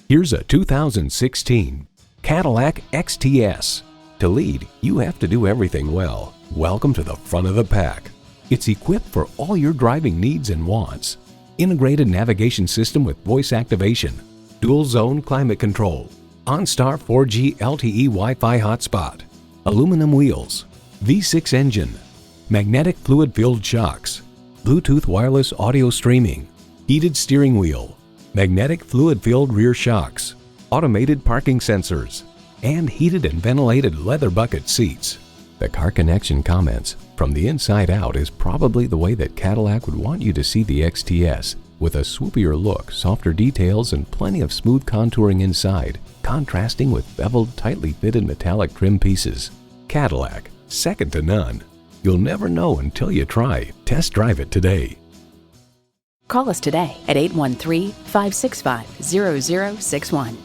Here's a 2016 Cadillac XTS. To lead, you have to do everything well. Welcome to the front of the pack. It's equipped for all your driving needs and wants. Integrated navigation system with voice activation, dual zone climate control, OnStar 4G LTE Wi-Fi hotspot, aluminum wheels, V6 engine, magnetic fluid-filled shocks, Bluetooth wireless audio streaming, heated steering wheel, magnetic fluid-filled rear shocks, automated parking sensors, and heated and ventilated leather bucket seats. The Car Connection comments, "From the inside out is probably the way that Cadillac would want you to see the XTS, with a swoopier look, softer details, and plenty of smooth contouring inside, contrasting with beveled, tightly fitted metallic trim pieces." Cadillac, second to none. You'll never know until you try. Test drive it today. Call us today at 813-565-0061.